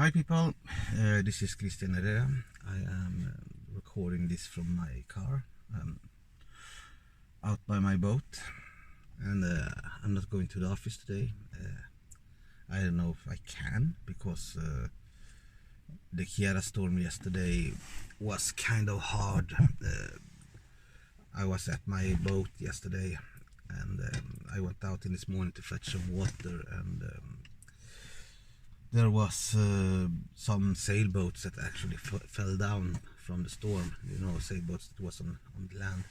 Hi people, this is Ciara. I am recording this from my car. I'm out by my boat and I'm not going to the office today. I don't know if I can because the Ciara storm yesterday was kind of hard. I was at my boat yesterday and I went out in this morning to fetch some water, and there was some sailboats that actually fell down from the storm. You know, sailboats that was on the land.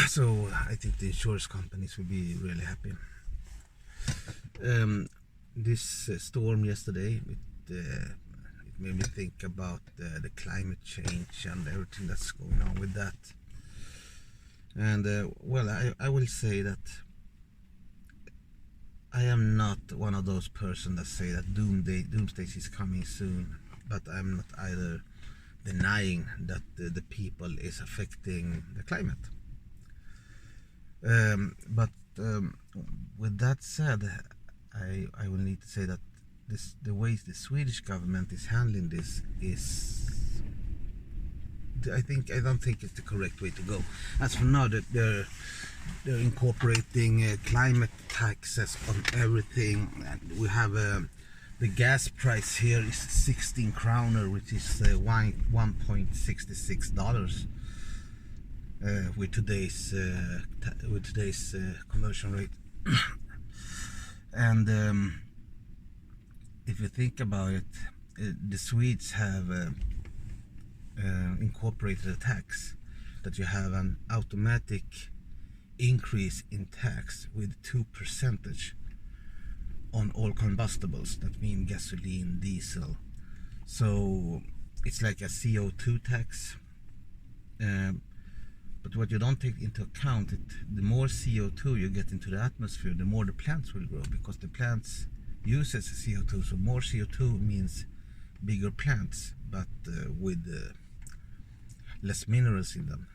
So I think the insurance companies will be really happy. This storm yesterday, it made me think about the climate change and everything that's going on with that. And well, I will say that I am not one of those persons that say that doomsday is coming soon, but I'm not either denying that the people is affecting the climate. But with that said, I will need to say that the way the Swedish government is handling this is, I don't think it's the correct way to go. As for now, they're incorporating climate taxes on everything, and we have the gas price here is 16 kroner, which is $1.66 with today's conversion rate. And if you think about it, the Swedes have incorporated a tax that you have an automatic increase in tax with 2% on all combustibles. That means gasoline, diesel. So it's like a CO2 tax. But what you don't take into account, the more CO2 you get into the atmosphere, the more the plants will grow, because the plants uses CO2. So more CO2 means bigger plants, but with less minerals in them,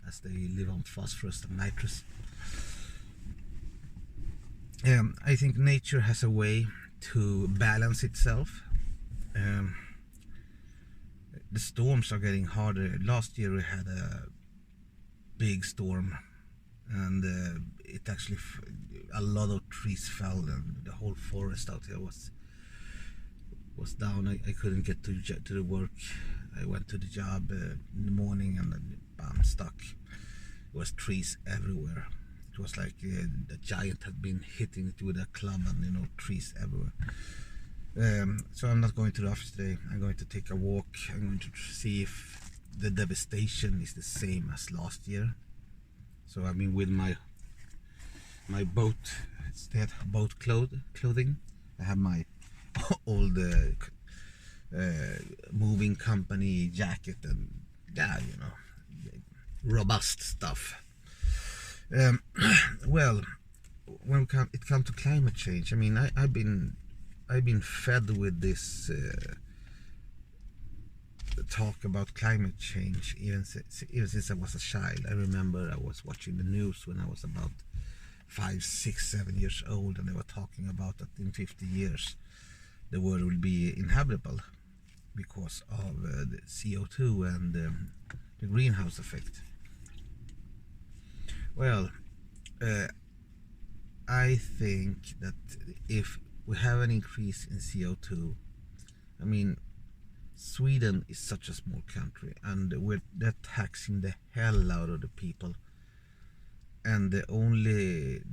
as they live on phosphorus and nitrous. I think nature has a way to balance itself. The storms are getting harder. Last year we had a big storm, and it actually a lot of trees fell, and the whole forest out here was down. I couldn't get to the work. I went to the job in the morning, and then bam, stuck. There was trees everywhere. It was like the giant had been hitting it with a club, and trees everywhere. So I'm not going to the office today. I'm going to take a walk. I'm going to see if the devastation is the same as last year. So I mean, with my boat, instead boat clothing, I have my old moving company jacket, and robust stuff. Well, when it comes to climate change, I mean, I've been fed with this talk about climate change even since I was a child. I remember I was watching the news when I was about 5, 6, 7 years old, and they were talking about that in 50 years the world will be inhabitable because of the CO2 and the greenhouse effect. Well, I think that if we have an increase in CO2, I mean, Sweden is such a small country, and they're taxing the hell out of the people, and the only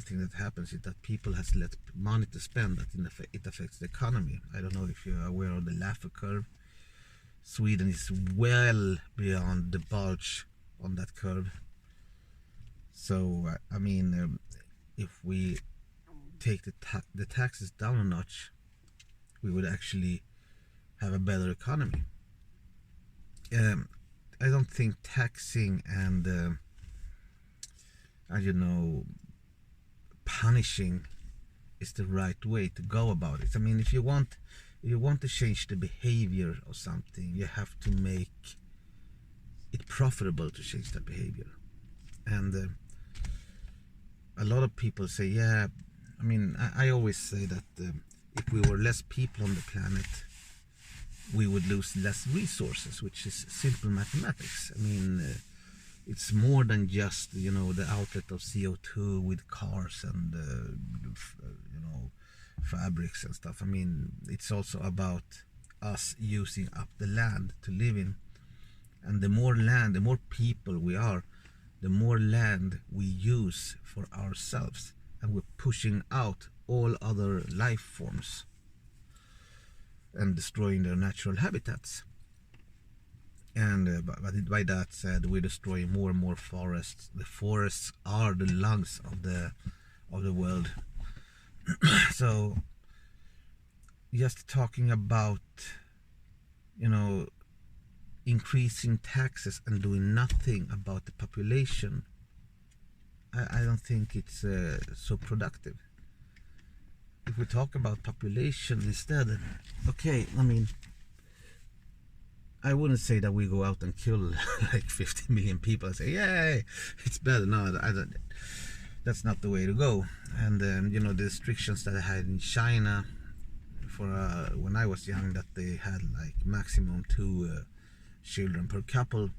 thing that happens is that people has less money to spend, that it affects the economy. I don't know if you're aware of the Laffer curve. Sweden is well beyond the bulge on that curve. So I mean, if we take the taxes down a notch, we would actually have a better economy. I don't think taxing and punishing is the right way to go about it. I mean, if you want to change the behavior of something, you have to make it profitable to change that behavior. And a lot of people say, yeah, I mean, I always say that if we were less people on the planet, we would lose less resources, which is simple mathematics. I mean, it's more than just, you know, the outlet of CO2 with cars and you know, fabrics and stuff. I mean, it's also about us using up the land to live in. And the more land, the more people we are, the more land we use for ourselves, and we're pushing out all other life forms and destroying their natural habitats. And by that said, we're destroying more and more forests. The forests are the lungs of the world. So just talking about, you know, increasing taxes and doing nothing about the population, I don't think it's so productive. If we talk about population instead, okay, I mean, I wouldn't say that we go out and kill like 50 million people and say, yay, it's better. No, I don't. That's not the way to go. And you know, the restrictions that I had in China for when I was young, that they had like maximum 2 children per couple.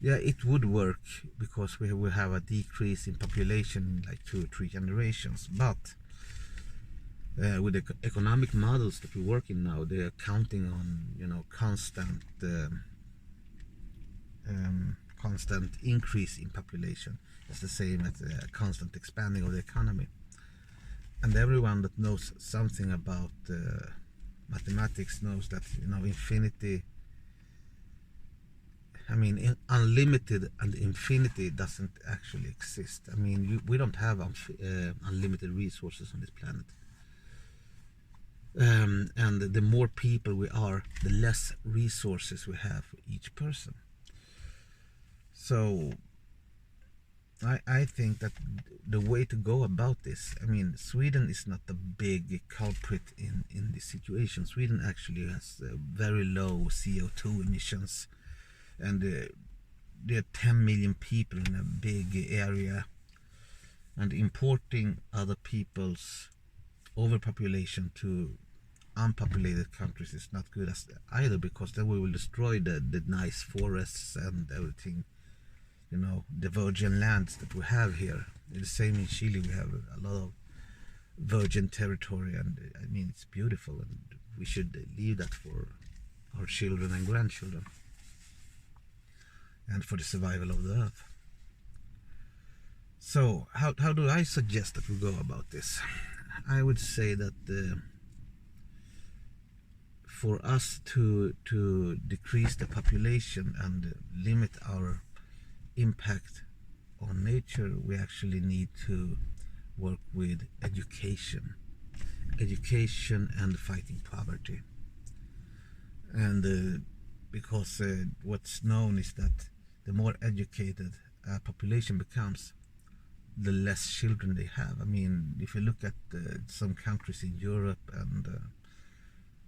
Yeah, it would work because we will have a decrease in population in like 2 or 3 generations. But with the economic models that we work in now, they are counting on, you know, constant increase in population. It's the same as a constant expanding of the economy. And everyone that knows something about mathematics knows that, you know, infinity, I mean, unlimited and infinity doesn't actually exist. I mean, we don't have unlimited resources on this planet. And the more people we are, the less resources we have for each person. So I think that the way to go about this, I mean, Sweden is not the big culprit in this situation. Sweden actually has very low CO2 emissions, and there are 10 million people in a big area, and importing other people's overpopulation to unpopulated countries is not good as either, because then we will destroy the nice forests and everything, you know, the virgin lands that we have here. The same in Chile, we have a lot of virgin territory, and I mean, it's beautiful, and we should leave that for our children and grandchildren, and for the survival of the earth. So how do I suggest that we go about this? I would say that for us to decrease the population and limit our impact on nature, we actually need to work with education and fighting poverty. And because what's known is that the more educated a population becomes, the less children they have. I mean, if you look at some countries in Europe, and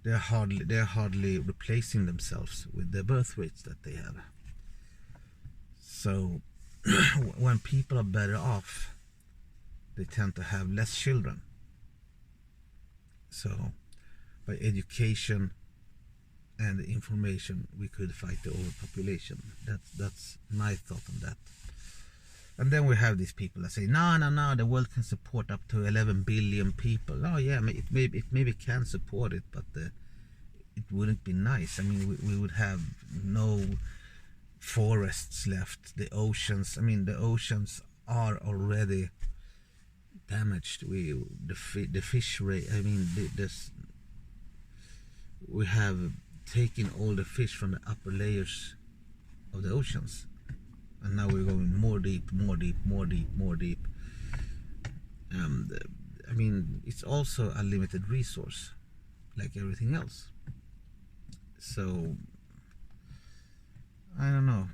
they're hardly replacing themselves with the birth rates that they have. So when people are better off, they tend to have less children. So by education and information, we could fight the overpopulation. That's my thought on that. And then we have these people that say, no, the world can support up to 11 billion people. Oh yeah, it maybe can support it, but it wouldn't be nice. I mean, we would have no forests left. The oceans, I mean, the oceans are already damaged. The fish rate, I mean, we have taken all the fish from the upper layers of the oceans, and now we're going more deep. And I mean, it's also a limited resource, like everything else. So I don't know.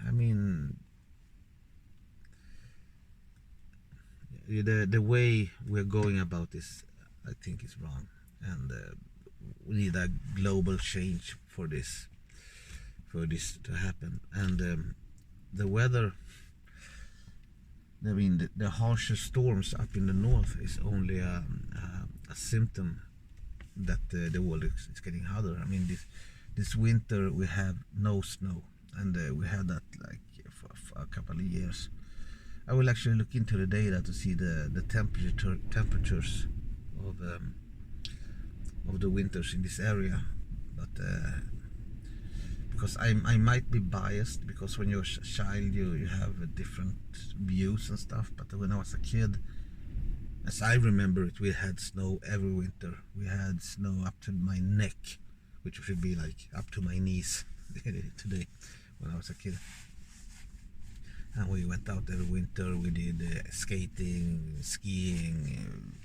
I mean, the way we're going about this, I think, is wrong, and we need a global change for this to happen. And the weather, I mean, the harsher storms up in the north is only a a symptom that the world is getting hotter. I mean, this winter we have no snow, and we had that like for a couple of years. I will actually look into the data to see the temperatures of the winters in this area, but because I might be biased, because when you're a child you have different views and stuff, but when I was a kid, as I remember it, we had snow every winter. We had snow up to my neck, which should be like up to my knees today when I was a kid. And we went out every winter. We did skating, skiing,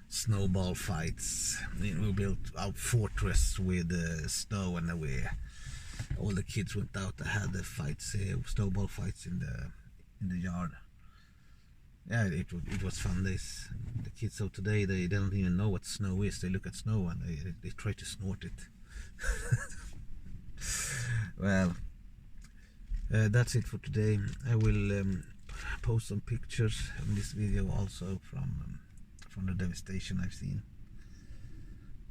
snowball fights. We built our fortress with snow, and all the kids went out and had the fights, snowball fights in the yard. Yeah, it was fun days. The kids of today, they don't even know what snow is. They look at snow and they try to snort it. Well, that's it for today. I will post some pictures in this video also from the devastation I've seen,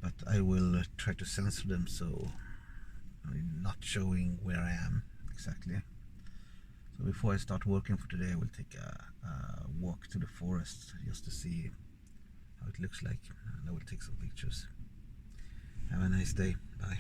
but I will try to censor them, so I'm not showing where I am exactly. So before I start working for today, I will take a walk to the forest just to see how it looks like, and I will take some pictures. Have a nice day. Bye.